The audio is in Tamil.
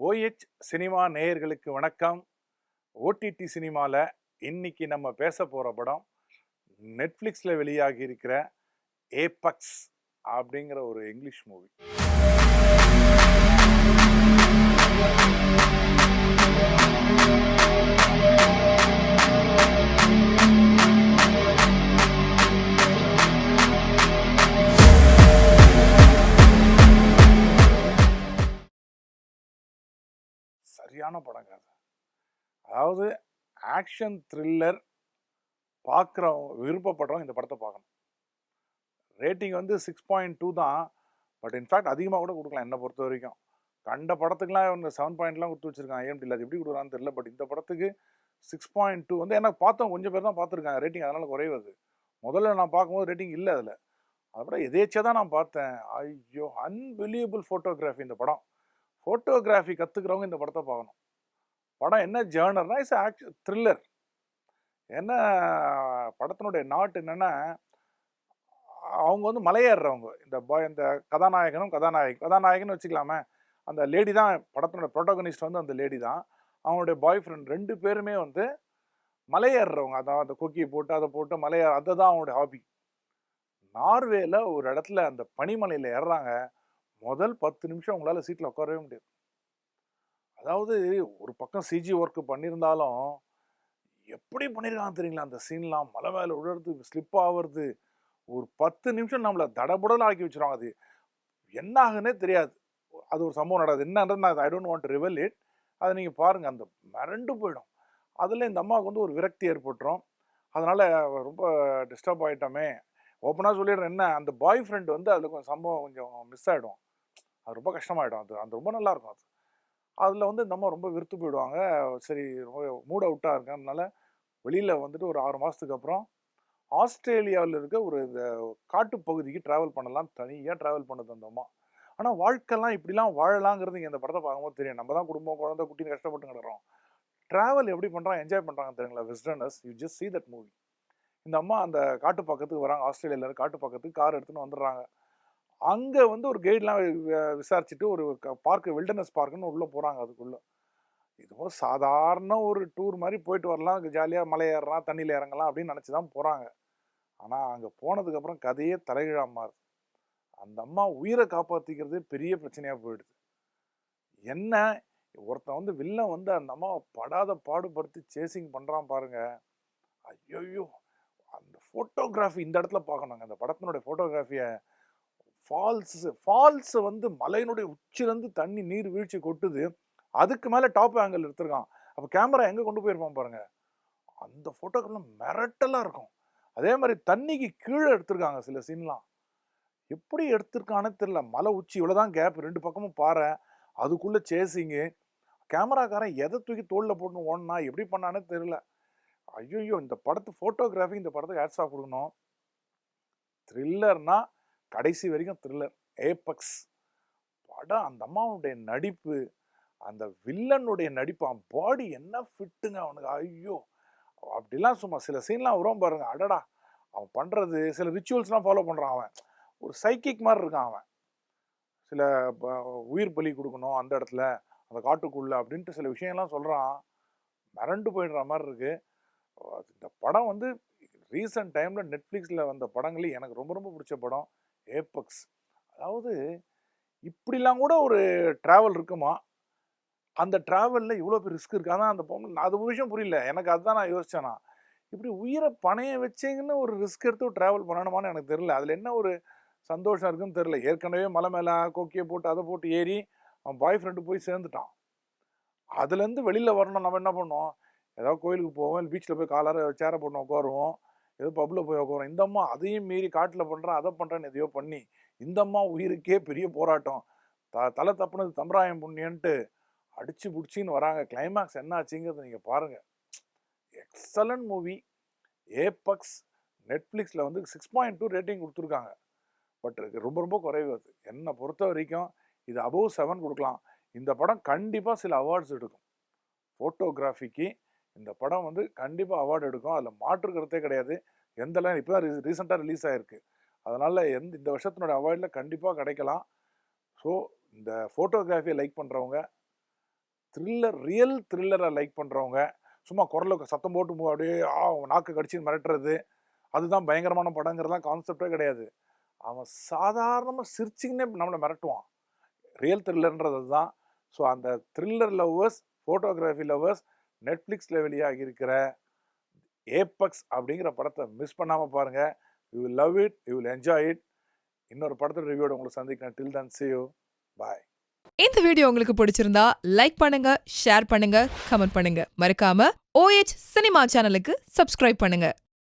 ஓஎச் சினிமா நேயர்களுக்கு வணக்கம். ஓடிடி சினிமாவில் இன்னைக்கு நம்ம பேச போகிற படம் நெட்ஃப்ளிக்ஸில் வெளியாகி இருக்கிற ஏபக்ஸ் அப்படிங்கிற ஒரு இங்கிலீஷ் மூவி. சரியான படங்க அது. அதாவது ஆக்ஷன் த்ரில்லர் பார்க்குறவங்க விருப்பப்படுறவங்க இந்த படத்தை பார்க்கணும். ரேட்டிங் வந்து 6.2 தான். பட் இன்ஃபேக்ட் அதிகமாக கூட கொடுக்கலாம் என்னை பொறுத்த வரைக்கும். கண்ட படத்துக்குலாம் இவங்க 7.லாம் கொடுத்து வச்சிருக்காங்க. ஐஎம்டியில் அது எப்படி கொடுக்குறான்னு தெரியல. பட் இந்த படத்துக்கு 6.2 வந்து என்ன பார்த்தோம், கொஞ்சம் பேர் தான் பார்த்துருக்காங்க. ரேட்டிங் அதனால் குறைவது. முதல்ல நான் பார்க்கும்போது ரேட்டிங் இல்லை அதில். அதுக்கப்புறம் எதேச்சியாக தான் நான் பார்த்தேன். ஐயோ, அன்பிலீவபிள் ஃபோட்டோகிராஃபி இந்த படம். ஃபோட்டோகிராஃபி கற்றுக்கிறவங்க இந்த படத்தை பார்க்கணும். படம் என்ன ஜேர்னர்னா இட்ஸ் ஆக்ஷன் த்ரில்லர். என்ன படத்தினுடைய நாட் என்னென்னா, அவங்க வந்து மலையேறுறவங்க. இந்த கதாநாயகன் வச்சுக்கலாமே, அந்த லேடி தான் படத்தினுடைய ப்ரோட்டோகனிஸ்ட். வந்து அந்த லேடி தான் அவங்களுடைய பாய் ஃப்ரெண்ட். ரெண்டு பேருமே வந்து மலையேறுறவங்க. அதான் அந்த கொக்கியை போட்டு அதை போட்டு மலையேற, அதுதான் அவங்களுடைய ஹாபி. நார்வேல ஒரு இடத்துல அந்த பனிமலையில் ஏறுறாங்க. முதல் 10 நிமிஷம் அவங்களால சீட்டில் உட்காரவே முடியாது. அதாவது ஒரு பக்கம் சிஜி ஒர்க்கு பண்ணியிருந்தாலும் எப்படி பண்ணியிருக்காங்க தெரியுங்களா அந்த சீன்லாம். மலை மேலே விழுறது, ஸ்லிப் ஆகுறது, ஒரு 10 நிமிஷம் நம்மளை தடபுடல் ஆக்கி வச்சுருவாங்க. அது என்ன ஆகுன்னே தெரியாது. அது ஒரு சம்பவம் நடக்குது. என்னன்றது நான் I don't want to reveal it. அதை நீங்கள் பாருங்கள், அந்த மிரண்டு போயிடும். அதில் இந்த அம்மாவுக்கு வந்து ஒரு விரக்தி ஏற்பட்டுரும். அதனால் ரொம்ப டிஸ்டர்ப் ஆகிட்டோமே. ஓப்பனாக சொல்லிடுறேன், என்ன அந்த பாய் ஃப்ரெண்டு வந்து அதில் கொஞ்சம் சம்பவம் கொஞ்சம் மிஸ் ஆகிடும். அது ரொம்ப கஷ்டமாயிடும். அது ரொம்ப நல்லாயிருக்கும். அதில் வந்து இந்த அம்மா ரொம்ப விருத்து போயிடுவாங்க. சரி, ரொம்ப மூட் அவுட்டாக இருக்கனால வெளியில் வந்துட்டு ஒரு 6 மாதத்துக்கு அப்புறம் ஆஸ்திரேலியாவில் இருக்க ஒரு இந்த காட்டுப்பகுதிக்கு ட்ராவல் பண்ணலாம். தனியாக ட்ராவல் பண்ணுது அந்த அம்மா. ஆனால் வாழ்க்கைலாம் இப்படிலாம் வாழலாங்கிறது இங்கே இந்த படத்தை பார்க்கும்போது தெரியும். நம்ம தான் குடும்பம், குழந்தை, குட்டின்னு கஷ்டப்பட்டு கிடக்கிறோம். ட்ராவல் எப்படி பண்ணுறாங்க, என்ஜாய் பண்ணுறாங்க தெரியுங்களா westerners. You just see that movie. இந்த அம்மா அந்த காட்டு பக்கத்துக்கு வராங்க. ஆஸ்திரேலியாவில் காட்டு பக்கத்துக்கு கார் எடுத்துன்னு வந்துடுறாங்க. அங்கே வந்து ஒரு கைட்லாம் விசாரிச்சுட்டு ஒரு பார்க்கு, வில்டர்னஸ் பார்க்குன்னு உள்ளே போகிறாங்க. அதுக்குள்ளே இதுவும் சாதாரண ஒரு டூர் மாதிரி போயிட்டு வரலாம், ஜாலியாக மலை ஏறலாம், தண்ணியில் இறங்கலாம் அப்படின்னு நினச்சி தான் போகிறாங்க. ஆனால் அங்கே போனதுக்கப்புறம் கதையே தலைகீழாக மாறுது. அந்த அம்மா உயிரை காப்பாற்றிக்கிறதே பெரிய பிரச்சனையாக போயிடுது. என்ன, ஒருத்தன் வந்து வில்லன் வந்து அந்த அம்மா படாத பாடுபடுத்தி சேசிங் பண்ணுறான் பாருங்க. ஐயோ, அந்த ஃபோட்டோகிராஃபி இந்த இடத்துல பார்க்கணுங்க. அந்த படத்தினுடைய ஃபோட்டோகிராஃபியை ஃபால்ஸ் வந்து மலையினுடைய உச்சிலேருந்து தண்ணி நீர் வீழ்ச்சி கொட்டுது. அதுக்கு மேலே டாப் ஆங்கிள் எடுத்திருக்கான். அப்போ கேமரா எங்கே கொண்டு போயிருப்பான் பாருங்க. அந்த ஃபோட்டோகிராஃப்லாம் மிரட்டலாக இருக்கும். அதே மாதிரி தண்ணிக்கு கீழே எடுத்திருக்காங்க சில சீன்லாம். எப்படி எடுத்திருக்கானே தெரியல. மலை உச்சி இவ்வளோதான் கேப், 2 பக்கமும் பாறை, அதுக்குள்ளே சேசிங்கு. கேமராக்காரன் எதை தூக்கி தோளில் போட்டு ஓடனா எப்படி பண்ணானே தெரியல. ஐயோ, இந்த படத்து ஃபோட்டோகிராஃபி இந்த படத்துக்கு ஹேட்ஸ் ஆஃப் கொடுக்கணும். த்ரில்லர்னா கடைசி வரைக்கும் த்ரில்லர். ஏபக்ஸ் படம், அந்த அம்மாவுடைய நடிப்பு, அந்த வில்லனுடைய நடிப்பு, அவன் பாடி என்ன ஃபிட்டுங்க அவனுக்கு. ஐயோ, அப்படிலாம் சும்மா சில சீன்லாம் வரும் பாருங்க. அடடா, அவன் பண்ணுறது சில ரிச்சுவல்ஸ்லாம் ஃபாலோ பண்ணுறான். அவன் ஒரு சைக்கிக் மாதிரி இருக்கான். அவன் சில உயிர் பலி கொடுக்கணும் அந்த இடத்துல, அந்த காட்டுக்குள்ளே அப்படின்ட்டு சில விஷயம்லாம் சொல்கிறான். மிரண்டு போயிடுற மாதிரி இருக்குது. இந்த படம் வந்து ரீசன்ட் டைமில் நெட்ஃப்ளிக்ஸில் வந்த படங்களே எனக்கு ரொம்ப ரொம்ப பிடிச்ச படம் ஏபக்ஸ். அதாவது இப்படிலாம் கூட ஒரு ட்ராவல் இருக்குமா, அந்த ட்ராவலில் இவ்வளோ பெரிய ரிஸ்க் இருக்குது. ஆனால் அந்த பொண்ணு, அது ஒரு விஷயம் புரியல எனக்கு. அதுதான் நான் யோசித்தேன்னா, இப்படி உயிரை பணைய வச்சிங்கன்னு ஒரு ரிஸ்க் எடுத்து ட்ராவல் பண்ணணுமான்னு எனக்கு தெரியல. அதில் என்ன ஒரு சந்தோஷம் இருக்குன்னு தெரியல. ஏற்கனவே மலை மேலே கொக்கியை போட்டு அதை போட்டு ஏறி அவன் பாய் ஃப்ரெண்டு போய் சேர்ந்துட்டான். அதுலேருந்து வெளியில் வரணும். நம்ம என்ன பண்ணோம், ஏதாவது கோயிலுக்கு போவோம், பீச்சில் போய் காலார சேரை போட்டு உட்காருவோம், ஏதோ பப்பில் போய் உட்காரோம். இந்த அம்மா அதையும் மீறி காட்டில் பண்ணுறான், அதை பண்ணுறேன்னு எதையோ பண்ணி இந்த அம்மா உயிருக்கே பெரிய போராட்டம். தலை தப்புனது தம்பராயம் புண்ணியன்ட்டு அடிச்சு பிடிச்சின்னு வராங்க. கிளைமேக்ஸ் என்ன ஆச்சுங்கிறத நீங்கள் பாருங்கள். Excellent movie Apex. நெட்ஃப்ளிக்ஸில் வந்து 6.2 ரேட்டிங் கொடுத்துருக்காங்க. பட் ரொம்ப ரொம்ப குறைவு. அது என்னை பொறுத்த வரைக்கும் இது above 7 கொடுக்கலாம். இந்த படம் கண்டிப்பாக சில அவார்ட்ஸ் எடுக்கும். ஃபோட்டோகிராஃபிக்கு இந்த படம் வந்து கண்டிப்பாக அவார்டு எடுக்கும். அதில் மாற்று கருத்தே கிடையாது. எந்த லைன் இப்போ தான் ரீசெண்டாக ரிலீஸ் ஆகிருக்கு. அதனால் இந்த வருஷத்தினுடைய அவார்டில் கண்டிப்பாக கிடைக்கலாம். ஸோ இந்த ஃபோட்டோகிராஃபியை லைக் பண்ணுறவங்க, ரியல் த்ரில்லரை லைக் பண்ணுறவங்க, சும்மா குரலுக்கு சத்தம் போட்டு அப்படியே நாக்கு கடிச்சு மிரட்டுறது, அதுதான் பயங்கரமான படங்கிறதுலாம் கான்செப்டே கிடையாது. அவன் சாதாரணமாக சிரிச்சிங்கன்னே நம்மளை மிரட்டுவான். ரியல் த்ரில்லர்ன்றது அதுதான். ஸோ அந்த த்ரில்லர் லவ்வர்ஸ், ஃபோட்டோகிராஃபி லவ்வர்ஸ், நெட்ஃப்ளிக்ஸில் வெளியாகி இருக்கிற ஏபெக்ஸ் அப்படிங்கிற படத்தை மிஸ் பண்ணாமல் பாருங்கள். You will love it, you will enjoy it. இன்னொரு படத்தோட ரிவ்யூவோட உங்களை சந்திக்கிறேன். டில் தென் see you. பாய். இந்த வீடியோ உங்களுக்கு பிடிச்சிருந்தா லைக் பண்ணுங்க, ஷேர் பண்ணுங்க, கமெண்ட் பண்ணுங்க. மறக்காம OH சினிமா சேனலுக்கு சப்ஸ்கிரைப் பண்ணுங்க.